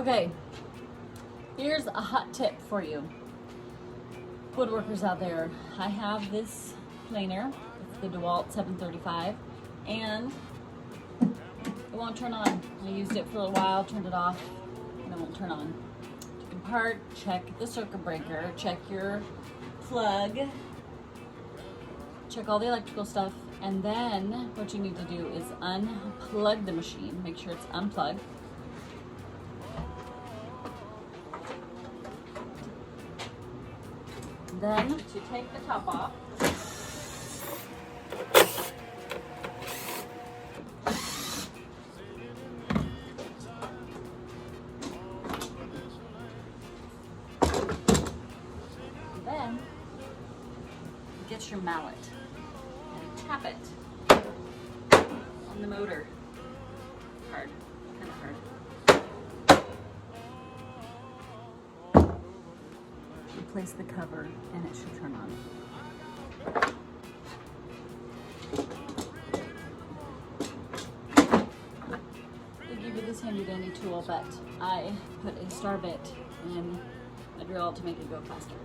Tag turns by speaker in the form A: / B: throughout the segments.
A: Okay, here's a hot tip for you woodworkers out there. I have this planer, it's the Dewalt 735, and it won't turn on. I used it for a little while, turned it off, and it won't turn on. Took it apart, check the circuit breaker, check your plug, check all the electrical stuff, and then what you need to do is unplug the machine, make sure it's unplugged. Then to take the top off, then get your mallet and tap it on the motor. Hard, kind of hard. Replace the cover and it should turn on. They give you this handy dandy tool, but I put a star bit in a drill to make it go faster.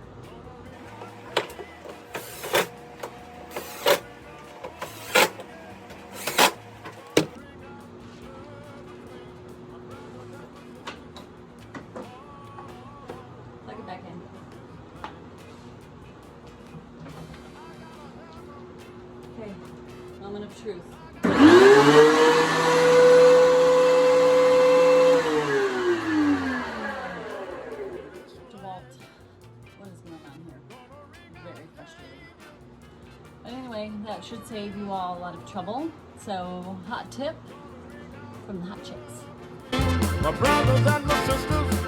A: Plug it back in. Okay, moment of truth. Dewalt, what is going on here? Very frustrating. But anyway, that should save you all a lot of trouble. So, hot tip from the Hot Chicks.
B: My brothers and my sisters,